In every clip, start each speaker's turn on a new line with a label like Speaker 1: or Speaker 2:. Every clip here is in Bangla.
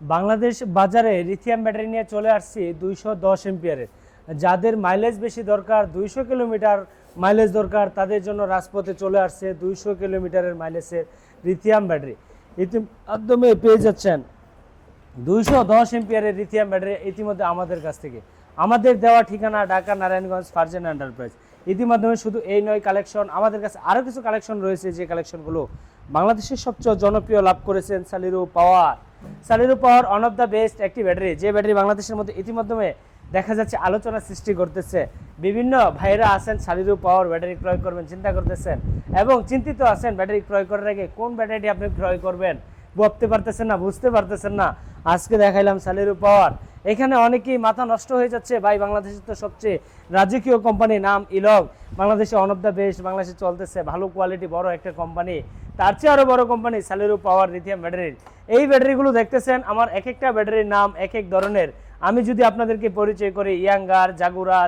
Speaker 1: বাংলাদেশ বাজারে লিথিয়াম ব্যাটারি নিয়ে চলে আসছি 210 এম্পিয়ারের। যাদের মাইলেজ বেশি দরকার, 200 কিলোমিটার মাইলেজ দরকার, তাদের জন্য রাজপথে চলে আসছে 200 কিলোমিটারের মাইলেজের লিথিয়াম ব্যাটারি। ইতিমধ্যে পেয়ে যাচ্ছেন 210 এম্পিয়ারের লিথিয়াম ব্যাটারি ইতিমধ্যে আমাদের কাছ থেকে। আমাদের দেওয়া ঠিকানা ঢাকা নারায়ণগঞ্জ ফারজানা এন্টারপ্রাইজ। ইতিমধ্যে শুধু এই নয় কালেকশন, আমাদের কাছে আরও কিছু কালেকশন রয়েছে, যে কালেকশনগুলো বাংলাদেশের সবচেয়ে জনপ্রিয় লাভ করেছেন Saliro power. Saliro power one of the best একটি ব্যাটারি, যে ব্যাটারি বাংলাদেশের মধ্যে ইতিমধ্যে দেখা যাচ্ছে আলোচনা সৃষ্টি করতেছে। বিভিন্ন ভাইরা আছেন সালিরো পাওয়ার ব্যাটারি ক্রয় করবেন চিন্তা করতেছেন, এবং চিন্তিত আছেন ব্যাটারি ক্রয় করার আগে কোন ব্যাটারিটি আপনি ক্রয় করবেন, ভাবতে পারতেছেন না, বুঝতে পারতেছেন না। আজকে দেখাইলাম সালিরো পাওয়ার। এখানে অনেকেই মাথা নষ্ট হয়ে যাচ্ছে, ভাই বাংলাদেশের তো সবচেয়ে রাজকীয় কোম্পানি নাম ইলগ, বাংলাদেশে অন অফ দ্য বেস্ট, বাংলাদেশে চলতেছে ভালো কোয়ালিটি বড় একটা কোম্পানি, তার চেয়ে আরও বড় কোম্পানি সালিরো পাওয়ার লিথিয়াম ব্যাটারির। এই ব্যাটারিগুলো দেখতেছেন, আমার এক একটা ব্যাটারির নাম এক এক ধরনের। আমি যদি আপনাদেরকে পরিচয় করি, ইয়াঙ্গার, জাগুরা,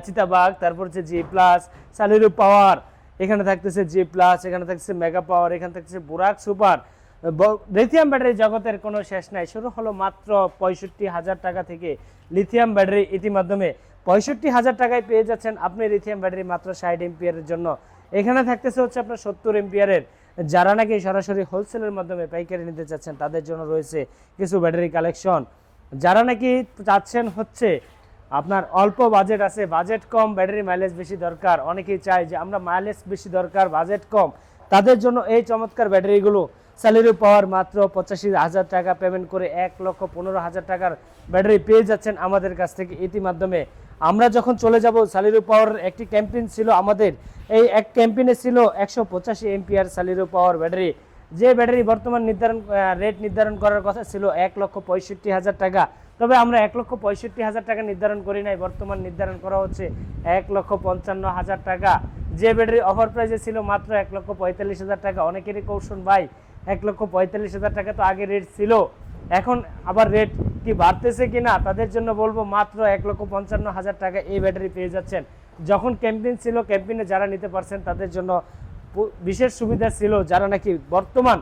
Speaker 1: চিতাবাগ, তারপর হচ্ছে জি প্লাস, সালিরো পাওয়ার, এখানে থাকতেছে জি প্লাস, এখানে থাকতেছে মেগা পাওয়ার, এখানে থাকতেছে বুরাক সুপার। লিথিয়াম ব্যাটারি জগতের কোনো শেষ নাই। শুরু হলো মাত্র 65,000 টাকা থেকে লিথিয়াম ব্যাটারি। ইতিমধ্যে 65,000 টাকায় পেয়ে যাচ্ছেন আপনি লিথিয়াম ব্যাটারি মাত্র 60 এম্পিয়ারের জন্য। এখানে থাকতেছে হচ্ছে আপনার 70 এম্পিয়ারের। যারা নাকি সরাসরি হোলসেলের মাধ্যমে পাইকারি নিতে চাচ্ছেন, তাদের জন্য রয়েছে কিছু ব্যাটারি কালেকশন। যারা নাকি চাচ্ছেন হচ্ছে আপনার অল্প বাজেট আছে, বাজেট কম, ব্যাটারি মাইলেজ বেশি দরকার, অনেকেই চায় যে আমরা মাইলেজ বেশি দরকার, বাজেট কম, তাদের জন্য এই চমৎকার ব্যাটারিগুলো। সালিরো পাওয়ার মাত্র 85,000 টাকা পেমেন্ট করে 1,15,000 টাকার ব্যাটারি পেয়ে যাচ্ছেন আমাদের কাছ থেকে। ইতিমধ্যে আমরা যখন চলে যাব, সালিরো পাওয়ার একটি ক্যাম্পেইন ছিল আমাদের, এই এক ক্যাম্পেইনে ছিল 185 এম্পিয়ার সালিরো পাওয়ার ব্যাটারি, যে ব্যাটারি বর্তমান রেট নির্ধারণ করার কথা ছিল 1,65,000 টাকা। তবে আমরা 1,65,000 টাকা নির্ধারণ করি নাই, বর্তমান নির্ধারণ করা হচ্ছে 1,55,000 টাকা। যে ব্যাটারি অফার প্রাইসে ছিল মাত্র 1,45,000 টাকা। অনেকেরই কৌশল, ভাই 1,45,000 টাকা তো আগে রেট ছিল, এখন আবার রেট কি বাড়তেছে কিনা, তাদের জন্য বলবো মাত্র 1,55,000 টাকা এই ব্যাটারি পেয়ে যাচ্ছেন। যখন ক্যাম্পেইন ছিল, ক্যাম্পেইনে যারা নিতে পারছেন তাদের জন্য বিশেষ সুবিধা ছিল। যারা নাকি বর্তমান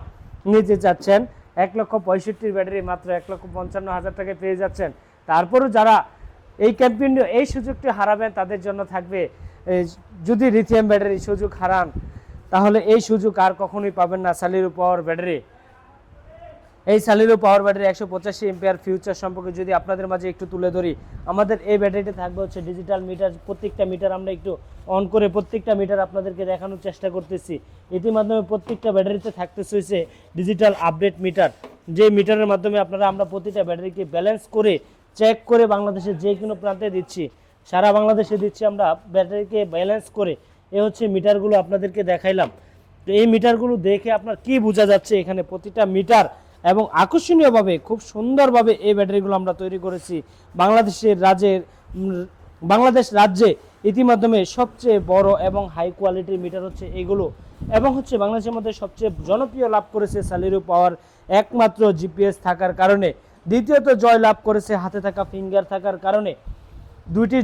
Speaker 1: নিতে চাচ্ছেন 1,65,000 ব্যাটারি মাত্র 1,55,000 টাকায় পেয়ে যাচ্ছেন। তারপরও যারা এই ক্যাম্পেইনে এই সুযোগটি হারাবেন, তাদের জন্য থাকবে, যদি লিথিয়াম ব্যাটারি সুযোগ হারান তাহলে এই সুযোগ আর কখনোই পাবেন না। সালিরো পাওয়ার ব্যাটারি, এই সালিরো পাওয়ার ব্যাটারি 185 এম্পিয়ার ফিউচার সম্পর্কে যদি আপনাদের মাঝে একটু তুলে ধরি, আমাদের এই ব্যাটারিতে থাকবে হচ্ছে ডিজিটাল মিটার। প্রত্যেকটা মিটার আমরা একটু অন করে প্রত্যেকটা মিটার আপনাদেরকে দেখানোর চেষ্টা করতেছি। ইতিমধ্যে প্রত্যেকটা ব্যাটারিতে থাকতেছে হচ্ছে ডিজিটাল আপডেট মিটার, যে মিটারের মাধ্যমে আমরা প্রতিটা ব্যাটারিকে ব্যালেন্স করে চেক করে বাংলাদেশের যে কোনো প্রান্তে দিচ্ছি, সারা বাংলাদেশে দিচ্ছি আমরা ব্যাটারিকে ব্যালেন্স করে। এ হচ্ছে মিটারগুলো আপনাদেরকে দেখাইলাম। তো এই মিটারগুলো দেখে আপনার কি বোঝা যাচ্ছে, এখানে প্রতিটা মিটার এবং আকর্ষণীয়ভাবে খুব সুন্দরভাবে এই ব্যাটারিগুলো আমরা তৈরি করেছি। বাংলাদেশ রাজ্যে ইতিমধ্যে সবচেয়ে বড় এবং হাই কোয়ালিটির মিটার হচ্ছে এগুলো, এবং হচ্ছে বাংলাদেশের মধ্যে সবচেয়ে জনপ্রিয় লাভ করেছে সালিরো পাওয়ার একমাত্র জিপিএস থাকার কারণে। দ্বিতীয়ত জয় লাভ করেছে হাতে থাকা ফিঙ্গার থাকার কারণে। দুইটি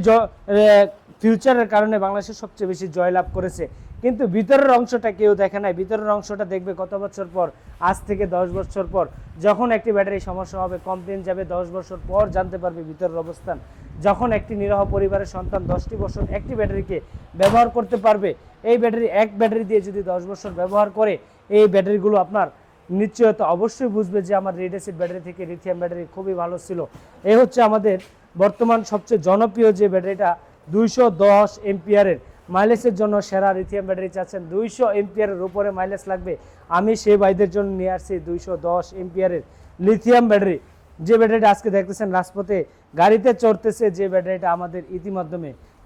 Speaker 1: ফিউচারের কারণে বাংলাদেশের সবচেয়ে বেশি জয় লাভ করেছে। কিন্তু ভিতরের অংশটা কেউ দেখে নাই। ভিতরের অংশটা দেখবে কত বছর পর, আজ থেকে 10 বছর পর, যখন একটি ব্যাটারি সমস্যা হবে, কমপ্লেন যাবে, 10 বছর পর জানতে পারবে ভিতরের অবস্থান। যখন একটি নিরহ পরিবারের সন্তান 10টি বছর একটি ব্যাটারিকে ব্যবহার করতে পারবে, এই এক ব্যাটারি দিয়ে যদি 10 বছর ব্যবহার করে, এই ব্যাটারিগুলো আপনার নিশ্চয়তা অবশ্যই বুঝবে যে আমার রেড অ্যাসিড ব্যাটারি থেকে লিথিয়াম ব্যাটারি খুবই ভালো ছিল। এই হচ্ছে আমাদের বর্তমান সবচেয়ে জনপ্রিয় যে ব্যাটারিটা, 210 এম্পিয়ারের মাইলেজের জন্য সেরা লিথিয়াম ব্যাটারি চাচ্ছেন, 200 এম্পিয়ারের উপরে মাইলেজ লাগবে, আমি সেই ভাইদের জন্য নিয়ে আসছি 210 এম্পিয়ারের লিথিয়াম ব্যাটারি। যে ব্যাটারিটা আজকে দেখতেছেন রাজপথে গাড়িতে চড়তেছে, যে ব্যাটারিটা আমাদের ইতিমধ্যে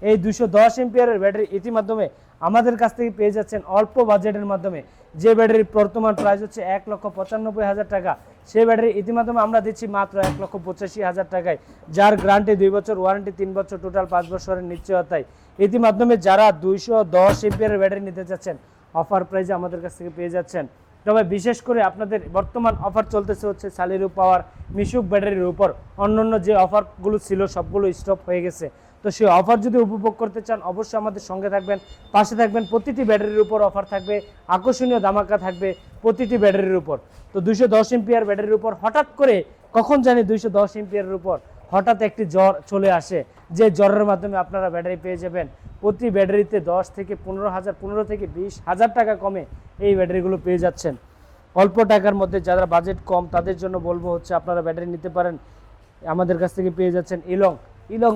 Speaker 1: এই 210 এম্পিয়ারের ব্যাটারি ইতিমধ্যে আমাদের কাছ থেকে পেয়ে যাচ্ছেন অল্প বাজেটের মাধ্যমে। যে ব্যাটারির বর্তমান প্রাইস হচ্ছে 1,95,000 টাকা, সেই ব্যাটারি ইতিমধ্যে আমরা দিচ্ছি মাত্র 1,85,000 টাকায়, যার গ্যারান্টি 2 বছর, ওয়ারেন্টি 3 বছর, টোটাল 5 বছরের নিশ্চয়তায়। ইতিমধ্যে যারা 210 এম্পিয়ারের ব্যাটারি নিতে চাচ্ছেন, অফার প্রাইসে আমাদের কাছ থেকে পেয়ে যাচ্ছেন। তবে বিশেষ করে আপনাদের বর্তমান অফার চলতেছে হচ্ছে সালিরো পাওয়ার মিশুক ব্যাটারির উপর। অন্যান্য যে অফারগুলো ছিল সবগুলো স্টপ হয়ে গেছে। তো সেই অফার যদি উপভোগ করতে চান অবশ্যই আমাদের সঙ্গে থাকবেন, পাশে থাকবেন। প্রতিটি ব্যাটারির উপর অফার থাকবে, আকর্ষণীয় ধামাকা থাকবে প্রতিটি ব্যাটারির উপর। তো 210 এম্পিয়ার ব্যাটারির উপর হঠাৎ করে কখন জানি 210 এম্পিয়ারের উপর হঠাৎ একটি জ্বর চলে আসে, যে জ্বরের মাধ্যমে আপনারা ব্যাটারি পেয়ে যাবেন প্রতি ব্যাটারিতে 10 থেকে 15,000, 15 থেকে 20,000 টাকা কমে এই ব্যাটারিগুলো পেয়ে যাচ্ছেন। অল্প টাকার মধ্যে যারা বাজেট কম তাদের জন্য বলবো হচ্ছে আপনারা ব্যাটারি নিতে পারেন। আমাদের কাছ থেকে পেয়ে যাচ্ছেন ইলং। ইলং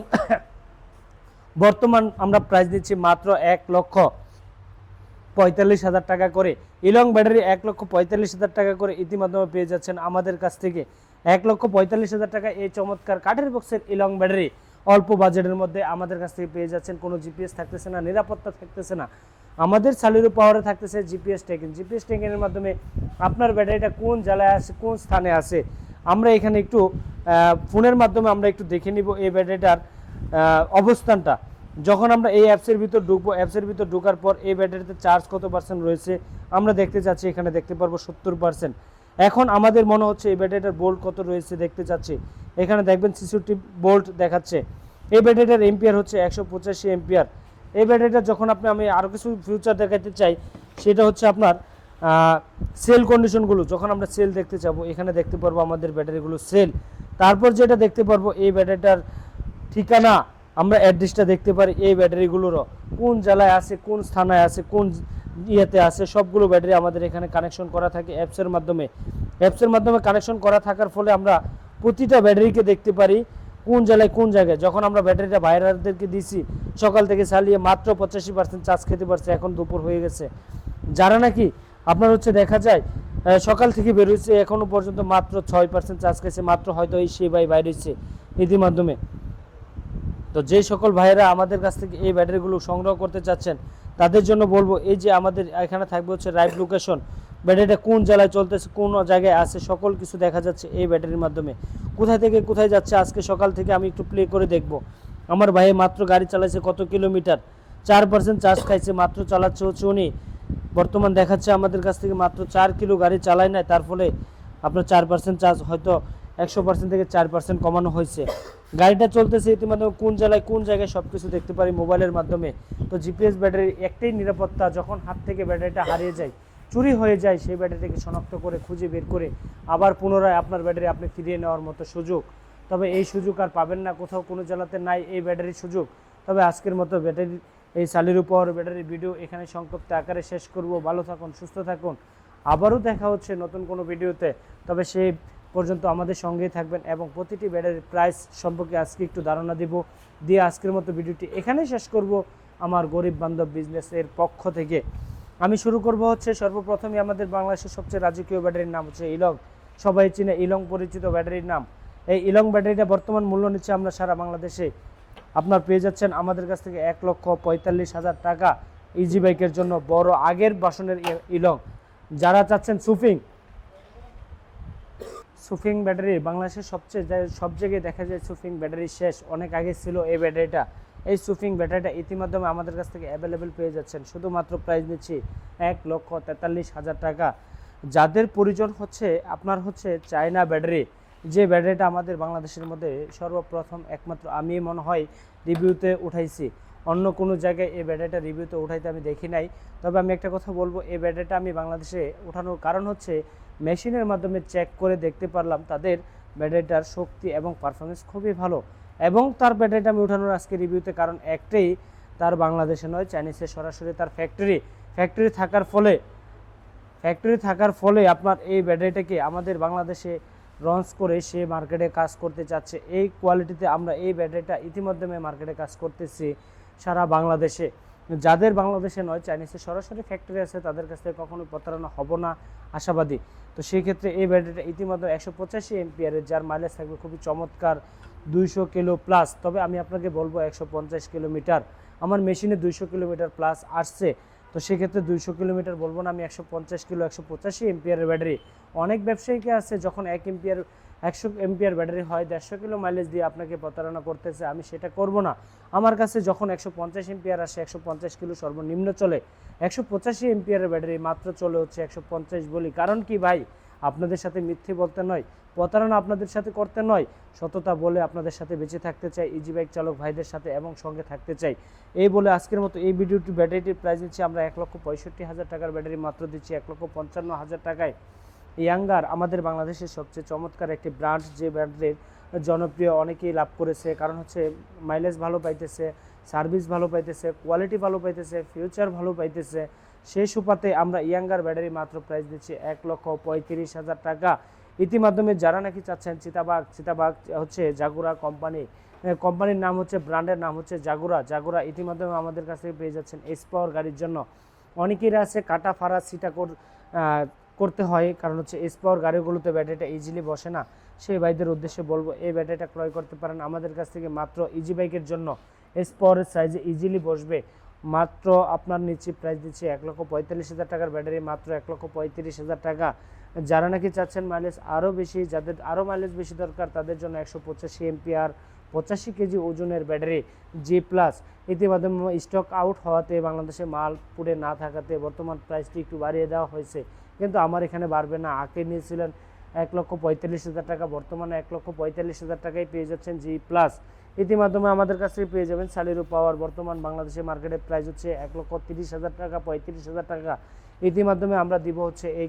Speaker 1: বর্তমান আমরা প্রাইস দিচ্ছি মাত্র 1,45,000 টাকা করে। ইলং ব্যাটারি 1,45,000 টাকা করে ইতিমধ্যে পেয়ে যাচ্ছেন আমাদের কাছ থেকে। 1,45,000 টাকা এই চমৎকার কাঠের বক্সের ইলং ব্যাটারি অল্প বাজেটের মধ্যে আমাদের কাছ থেকে পেয়ে যাচ্ছেন। কোনো জিপিএস থাকতেছে না, নিরাপত্তা থাকতেছে না। আমাদের সালিরু পাওয়ারে থাকতেছে জিপিএস ট্র্যাকিং। জিপিএস ট্র্যাকিংয়ের মাধ্যমে আপনার ব্যাটারিটা কোন জেলায় আছে, কোন স্থানে আছে, আমরা এখানে একটু ফোনের মাধ্যমে আমরা একটু দেখে নিব এই ব্যাটারিটার অবস্থানটা। যখন আমরা এই অ্যাপসের ভিতর ঢুকবো, অ্যাপসের ভিতর ঢোকার পর এই ব্যাটারিতে চার্জ কত পার্সেন্ট রয়েছে আমরা দেখতে চাচ্ছি। এখানে দেখতে পারবো 70%। এখন আমাদের মনে হচ্ছে এই ব্যাটারিটার ভোল্ট কত রয়েছে দেখতে চাচ্ছি। এখানে দেখবেন 66 ভোল্ট দেখাচ্ছে। এই ব্যাটারিটার এম্পিয়ার হচ্ছে 185 এম্পিয়ার। এই ব্যাটারিটা যখন আমি আরও কিছু ফিউচার দেখাতে চাই, সেটা হচ্ছে আপনার সেল কন্ডিশনগুলো। যখন আমরা সেল দেখতে যাবো এখানে দেখতে পারবো আমাদের ব্যাটারিগুলো সেল। তারপর যেটা দেখতে পারবো এই ব্যাটারিটার ঠিকানা, আমরা অ্যাড্রেসটা দেখতে পারি এই ব্যাটারিগুলোরও কোন জেলায় আছে, কোন স্থানে আছে, কোন ইয়েতে আছে, সবগুলো ব্যাটারি আমাদের এখানে কানেকশন করা থাকে অ্যাপসের মাধ্যমে। অ্যাপসের মাধ্যমে কানেকশন করা থাকার ফলে আমরা প্রতিটা ব্যাটারিকে দেখতে পারি কোন জেলায় কোন জায়গায়। যখন আমরা ব্যাটারিটা বাইরেদেরকে দিছি সকাল থেকে চালিয়ে মাত্র 85% চার্জ খেতে পারছে, এখন দুপুর হয়ে গেছে। যারা নাকি আপনার হচ্ছে দেখা যায় সকাল থেকে বেরোচ্ছে এখনও পর্যন্ত মাত্র 6% চার্জ খেয়েছে, মাত্র হয়তো এই সেই ভাই বাইরে হচ্ছে ইতিমাধ্যমে। তো যে সকল ভাইয়েরা আমাদের কাছ থেকে এই ব্যাটারিগুলো সংগ্রহ করতে চাচ্ছেন তাদের জন্য বলবো এই যে আমাদের এখানে থাকবে হচ্ছে লাইভ লোকেশন, ব্যাটারিটা কোন জেলায় চলতেছে, কোন জায়গায় আছে, সকল কিছু দেখা যাচ্ছে এই ব্যাটারির মাধ্যমে। কোথায় থেকে কোথায় যাচ্ছে আজকে সকাল থেকে আমি একটু প্লে করে দেখব। আমার ভাই মাত্র গাড়ি চালাইছে কত কিলোমিটার, 4% চার্জ খাইছে, মাত্র চালাচ্ছে হচ্ছে উনি। বর্তমান দেখাচ্ছে আমাদের কাছ থেকে মাত্র 4 কিলো গাড়ি চালায় নাই, তার ফলে আপনার 4% চার্জ হয়তো 100% থেকে 4% কমানো হয়েছে। গাড়িটা চলতেছে ইতিমধ্যে কোন জেলায় কোন জায়গায় সব কিছু দেখতে পারি মোবাইলের মাধ্যমে। তো জিপিএস ব্যাটারির একটাই নিরাপত্তা, যখন হাত থেকে ব্যাটারিটা হারিয়ে যায়, চুরি হয়ে যায়, সেই ব্যাটারিটাকে শনাক্ত করে খুঁজে বের করে আবার পুনরায় আপনার ব্যাটারি আপনি ফিরিয়ে নেওয়ার মতো সুযোগ। তবে এই সুযোগ আর পাবেন না, কোথাও কোনো জেলাতে নাই এই ব্যাটারির সুযোগ। তবে আজকের মতো ব্যাটারি এই সালিরু পাওয়ার ব্যাটারির ভিডিও এখানে সংক্ষিপ্ত আকারে শেষ করব। ভালো থাকুন, সুস্থ থাকুন, আবারও দেখা হচ্ছে নতুন কোনো ভিডিওতে। তবে সেই পর্যন্ত আমাদের সঙ্গেই থাকবেন এবং প্রতিটি ব্যাটারির প্রাইস সম্পর্কে আজকে একটু ধারণা দিয়ে আজকের মতো ভিডিওটি এখানেই শেষ করব আমার গরিব বান্ধব বিজনেসের পক্ষ থেকে। আমি শুরু করব হচ্ছে সর্বপ্রথমে আমাদের বাংলাদেশের সবচেয়ে রাজকীয় ব্যাটারির নাম হচ্ছে ইলং। সবাই চিনে ইলং, পরিচিত ব্যাটারির নাম। এই ইলং ব্যাটারিটা বর্তমান মূল্য নিচ্ছে আমরা সারা বাংলাদেশে আপনার পেয়ে যাচ্ছেন আমাদের কাছ থেকে 1,45,000 টাকা ইজি বাইকের জন্য বড় আগের বাসনের ইলং। যারা চাচ্ছেন সুফিং ব্যাটারি, বাংলাদেশের সব জায়গায় দেখা যায় সুফিং ব্যাটারি শেষ, অনেক আগে ছিল এই ব্যাটারিটা। এই সুফিং ব্যাটারিটা ইতিমধ্যে আমাদের কাছ থেকে অ্যাভেলেবেল পেয়ে যাচ্ছেন। শুধুমাত্র প্রাইস নিচ্ছি 1,43,000 টাকা। যাদের প্রয়োজন হচ্ছে আপনার হচ্ছে চায়না ব্যাটারি, যে ব্যাটারিটা আমাদের বাংলাদেশের মধ্যে সর্বপ্রথম একমাত্র আমি মনে হয় রিভিউতে উঠাইছি, অন্য কোনো জায়গায় এই ব্যাটারিটা রিভিউতে উঠাইতে আমি দেখি নাই। তবে আমি একটা কথা বলবো, এই ব্যাটারিটা আমি বাংলাদেশে ওঠানোর কারণ হচ্ছে মেশিনের মাধ্যমে চেক করে দেখতে পারলাম তাদের ব্যাটারিটার শক্তি এবং পারফরমেন্স খুবই ভালো। এবং তার ব্যাটারিটা আমি উঠানোর আজকে রিভিউতে কারণ একটাই, তার বাংলাদেশে নয় চাইনিজে সরাসরি তার ফ্যাক্টরি থাকার ফলে আপনার এই ব্যাটারিটাকে আমাদের বাংলাদেশে লঞ্চ করে সে মার্কেটে কাজ করতে চাচ্ছে। এই কোয়ালিটিতে আমরা এই ব্যাটারিটা ইতিমধ্যে মার্কেটে কাজ করতেছি সারা বাংলাদেশে। যাদের বাংলাদেশে নয় চাইনিজে সরাসরি ফ্যাক্টরি আছে তাদের কাছ থেকে কখনোই প্রতারণা হব না আশাবাদী। তো সেই ক্ষেত্রে এই ব্যাটারিটা ইতিমধ্যে 185 এম্পিয়ারের, যার মাইলেজ থাকবে খুবই চমৎকার 200 কিলো প্লাস। তবে আমি আপনাকে বলবো 150 কিলোমিটার, আমার মেশিনে 200 কিলোমিটার প্লাস আসছে। তো সেক্ষেত্রে 200 কিলোমিটার বলবো না আমি, 150 কিলো 185 এম্পিয়ারের ব্যাটারি। অনেক ব্যবসায়ীকে আছে যখন 100 এম্পিয়ার ব্যাটারি হয় 150 কিলো মাইলেজ দিয়ে আপনাকে প্রতারণা করতেছে, আমি সেটা করব না। আমার কাছে যখন 150 এম্পিয়ার আসে 150 কিলো সর্বনিম্ন চলে, 185 এম্পিয়ারের ব্যাটারি মাত্র চলে হচ্ছে 150 বলি। কারণ কি ভাই, আপনাদের সাথে মিথ্যে বলতে নয়, প্রতারণা আপনাদের সাথে করতে নয়, সততা বলে আপনাদের সাথে বেঁচে থাকতে চাই, ইজি বাইক চালক ভাইদের সাথে এবং সঙ্গে থাকতে চাই। এই বলে আজকের মতো এই ভিডিওটি ব্যাটারিটির প্রাইস দিচ্ছি আমরা 1,65,000 টাকার ব্যাটারি মাত্র দিচ্ছি 1,55,000 টাকায়। ইয়াঙ্গার আমাদের বাংলাদেশের সবচেয়ে চমৎকার একটি ব্র্যান্ড, যে ব্র্যান্ডের জনপ্রিয় অনেকেই লাভ করেছে, কারণ হচ্ছে মাইলেজ ভালো পাইতেছে, সার্ভিস ভালো পাইতেছে, কোয়ালিটি ভালো পাইতেছে, ফিউচার ভালো পাইতেছে। সেই সুপাতে আমরা ইয়াঙ্গার ব্যাটারি মাত্র প্রাইস দিচ্ছি 1,35,000 টাকা। ইতিমাধ্যমে যারা নাকি চাচ্ছেন চিতাবাগ হচ্ছে জাগুরা কোম্পানির নাম হচ্ছে, ব্র্যান্ডের নাম হচ্ছে জাগুরা ইতিমাধ্যমে আমাদের কাছ থেকে পেয়ে যাচ্ছেন এস পাওয়ার গাড়ির জন্য। অনেকেই আছে কাটা ফাড়া সিটা করতে হয়, কারণ হচ্ছে এস পাওয়ার গাড়িগুলোতে ব্যাটারিটা ইজিলি বসে না। সেই ভাইদের উদ্দেশ্যে বলবো এই ব্যাটারিটা ক্রয় করতে পারেন আমাদের কাছ থেকে মাত্র ইজি বাইকের জন্য। এস পাওয়ারের সাইজে ইজিলি বসবে, মাত্র আপনার নিচে প্রাইস দিচ্ছে 1,45,000 টাকার ব্যাটারি মাত্র 1,35,000 টাকা। যারা নাকি চাচ্ছেন মাইলেজ আরও বেশি, যাদের আরও মাইলেজ বেশি দরকার, তাদের জন্য 185 এমপিআর 85 কেজি ওজনের ব্যাটারি জি প্লাস ইতিমাধ্যমে স্টক আউট হওয়াতে, বাংলাদেশে মাল পুড়ে না থাকাতে বর্তমান প্রাইসটি একটু বাড়িয়ে দেওয়া হয়েছে, কিন্তু আমার এখানে বাড়বে না। আগে নিয়েছিলেন 1,45,000 টাকা, বর্তমানে 1,45,000 টাকায় পেয়ে যাচ্ছেন জি প্লাস। ইতিমাধ্যমে আমাদের কাছ থেকে পেয়ে যাবেন সালিরো পাওয়ার, বর্তমান বাংলাদেশে মার্কেটের প্রাইস হচ্ছে 1,30,000 টাকা 35,000 টাকা। ইতিমাধ্যমে আমরা দিব হচ্ছে এই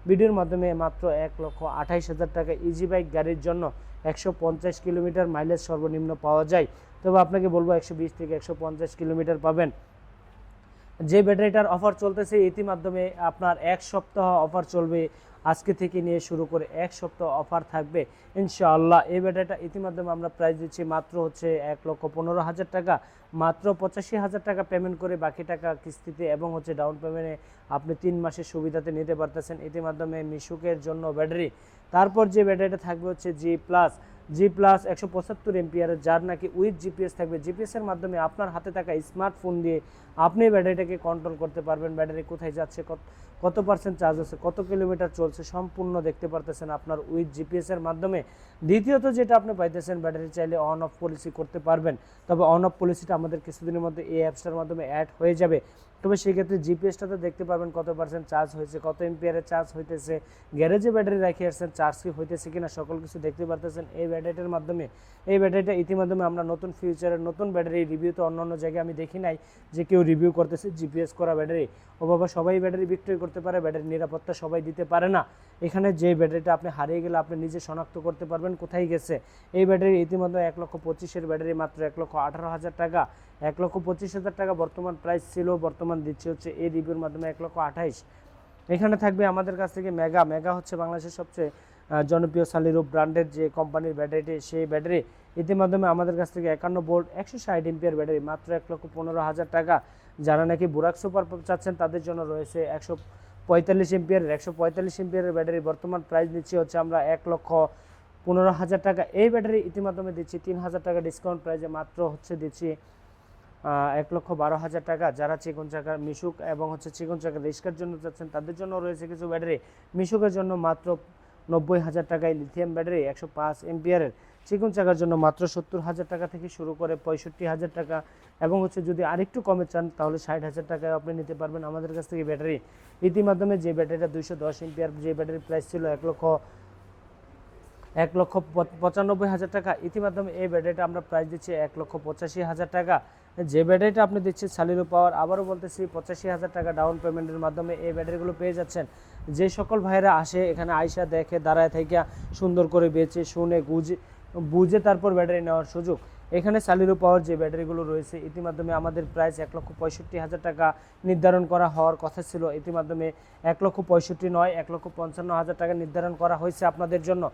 Speaker 1: ভিডিওর মাধ্যমে মাত্র 1,28,000 টাকা ইজি বাইক গাড়ির জন্য 150 কিলোমিটার মাইলেজ সর্বনিম্ন পাওয়া যায়। তবে আপনাকে বলবো 120 থেকে 150 কিলোমিটার পাবেন। যে ব্যাটারিটার অফার চলতেছে ইতিমাধ্যমে আপনার 1 সপ্তাহ অফার চলবে, আজকে থেকে নিয়ে শুরু করে 1 সপ্তাহ অফার থাকবে ইনশাআল্লাহ। এই ব্যাটারিটা ইতিমাধ্যমে আমরা প্রাইস দিচ্ছি মাত্র হচ্ছে 1,15,000 টাকা, মাত্র 85,000 টাকা পেমেন্ট করে বাকি টাকা কিস্তিতে এবং হচ্ছে ডাউন পেমেন্টে আপনি 3 মাসের সুবিধাতে নিতে পারতেছেন। ইতিমাধ্যমে মিশুকের জন্য ব্যাটারি। তারপর যে ব্যাটারিটা থাকবে হচ্ছে জি প্লাস 175 এমপিআর, যার নাকি উইথ জিপিএস থাকবে। জিপিএসের মাধ্যমে আপনার হাতে থাকা স্মার্টফোন দিয়ে আপনি ব্যাটারিটাকে কন্ট্রোল করতে পারবেন, ব্যাটারি কোথায় যাচ্ছে, কত পার্সেন্ট চার্জ আছে, কত কিলোমিটার চলছে, সম্পূর্ণ দেখতে পারতেছেন আপনার উইথ জিপিএসের মাধ্যমে। দ্বিতীয়ত যেটা আপনি পাইতেছেন, ব্যাটারি চাইলে অন অফ পলিসি করতে পারবেন, তবে অন অফ পলিসিটা আমাদের কিছুদিনের মধ্যে এই অ্যাপসটার মাধ্যমে অ্যাড হয়ে যাবে। তবে সেক্ষেত্রে জিপিএসটাতে দেখতে পারবেন কত পার্সেন্ট চার্জ হয়েছে, কত এমপিআরের চার্জ হইতেছে, গ্যারেজে ব্যাটারি রাখি আসছেন, চার্জ কি হইতেছে কিনা, সকল কিছু দেখতে পারতেছেন এই ব্যাটারিটার মাধ্যমে। এই ব্যাটারিটা ইতিমাধ্যমে আমরা নতুন ফিউচারের নতুন ব্যাটারি রিভিউ, তো অন্য জায়গায় আমি দেখি নাই যে কেউ রিভিউ করতেছে জিপিএস করা ব্যাটারি। ও বাবা, সবাই ব্যাটারি বিক্রয় করতে পারে, ব্যাটারি নিরাপত্তা সবাই দিতে পারে না। এখানে যে ব্যাটারিটা আপনি হারিয়ে গেলে আপনি নিজে শনাক্ত করতে পারবেন কোথায় গেছে। এই ব্যাটারি ইতিমধ্যে 1,25,000 ব্যাটারি মাত্র 1,18,000 টাকা, 1,25,000 টাকা বর্তমান প্রাইস ছিল, বর্তমান দিচ্ছে হচ্ছে এই রিভিউর মাধ্যমে 1,28,000। এখানে থাকবে আমাদের কাছ থেকে মেগা হচ্ছে বাংলাদেশের সবচেয়ে জনপ্রিয় সালিরো ব্র্যান্ডের যে কোম্পানির ব্যাটারিটি, সেই ব্যাটারি ইতিমাধ্যমে আমাদের কাছ থেকে 51 ভোল্ট 160 এমপিআর ব্যাটারি মাত্র 1,15,000 টাকা। যারা নাকি বুরাক সুপার চাচ্ছেন তাদের জন্য রয়েছে 145 এমপিআরের 145 এমপিআরের ব্যাটারি, বর্তমান প্রাইস দিচ্ছি হচ্ছে আমরা 1,15,000 টাকা। এই ব্যাটারি ইতিমাধ্যমে দিচ্ছি 3,000 টাকা ডিসকাউন্ট প্রাইসে, মাত্র হচ্ছে দিচ্ছি 1,12,000 টাকা। যারা চিকন চাকার মিশুক এবং হচ্ছে চিকন চাকার রিস্কার জন্য চাচ্ছেন তাদের জন্য রয়েছে কিছু ব্যাটারি। মিশুকের জন্য মাত্র 90,000 টাকায় লিথিয়াম ব্যাটারি 105 এমপিআরের, চিকন চাকার জন্য মাত্র 70,000 টাকা থেকে শুরু করে 65,000 টাকা, এবং হচ্ছে যদি আরেকটু কমে চান তাহলে 60,000 টাকায় আপনি নিতে পারবেন আমাদের কাছ থেকে ব্যাটারি। ইতিমাধ্যমে যে ব্যাটারিটা 210 এমপিআর, যে ব্যাটারির প্রাইস ছিল 1,95,000 টাকা, ইতিমাধ্যমে এই ব্যাটারিটা আমরা প্রাইস দিচ্ছি 1,85,000 টাকা। যে ব্যাটারিটা আপনি দিচ্ছেন সালিরো পাওয়ার, আবারও বলতেছি 85,000 টাকা ডাউন পেমেন্টের মাধ্যমে এই ব্যাটারিগুলো পেয়ে যাচ্ছেন। যে সকল ভাইরা আসে এখানে আইসা দেখে দাঁড়ায় থেকে সুন্দর করে বেচে শুনে বুঝে তারপর ব্যাটারি নেওয়ার সুযোগ, এখানে সালিরো পাওয়ার যে ব্যাটারিগুলো রয়েছে ইতিমাধ্যমে আমাদের প্রাইস 1,65,000 টাকা নির্ধারণ করা হওয়ার কথা ছিল, ইতিমাধ্যমে 1,65,000 নয় 1,55,000 টাকা নির্ধারণ করা হয়েছে আপনাদের জন্য।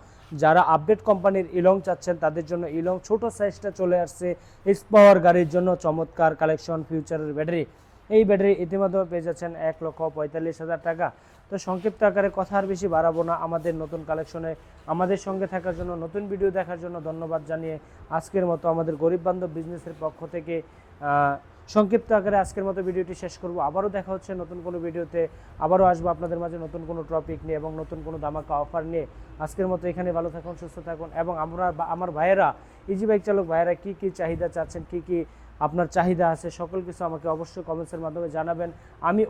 Speaker 1: যারা আপডেট কোম্পানির ইলং চাচ্ছেন তাদের জন্য ইলং ছোট সাইজটা চলে আসছে এস পাওয়ার গাড়ির জন্য, চমৎকার কালেকশন ফিউচারের ব্যাটারি। এই ব্যাটারি ইতিমধ্যে পেয়ে যাচ্ছেন 1,45,000 টাকা। তো সংক্ষিপ্ত আকারে কথা আর বেশি বাড়াবো না, আমাদের নতুন কালেকশনে আমাদের সঙ্গে থাকার জন্য, নতুন ভিডিও দেখার জন্য ধন্যবাদ জানিয়ে আজকের মতো আমাদের গরিব বান্ধব বিজনেসের পক্ষ থেকে সংক্ষিপ্ত আকারে আজকের মতো ভিডিওটি শেষ করব। আবারও দেখা হচ্ছে নতুন কোনো ভিডিওতে, আবারও আসবো আপনাদের মাঝে নতুন কোনো টপিক নিয়ে এবং নতুন কোনো ধামাকা অফার নিয়ে। আজকের মতো এখানে ভালো থাকুন, সুস্থ থাকুন, এবং আমার ভাইয়েরা, ইজি বাইক চালক ভাইয়েরা কী কী চাহিদা চাচ্ছেন, কী কী আপনার চাহিদা আছে, সকল কিছু আমাকে অবশ্যই কমেন্টসের মাধ্যমে জানাবেন। আমি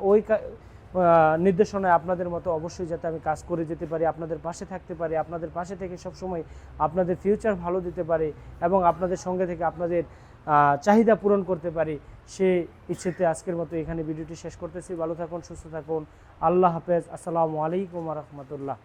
Speaker 1: নির্দেশনায় আপনাদের মতো অবশ্যই যাতে আমি কাজ করে যেতে পারি, আপনাদের পাশে থাকতে পারি, আপনাদের পাশে থেকে সবসময় আপনাদের ফিউচার ভালো দিতে পারি এবং আপনাদের সঙ্গে থেকে আপনাদের চাহিদা পূরণ করতে পারি, সে ইচ্ছেতে আজকের মতো এখানে ভিডিওটি শেষ করতেছি। ভালো থাকুন, সুস্থ থাকুন, আল্লাহ হাফেজ, আসসালামু আলাইকুম ওয়া রাহমাতুল্লাহ।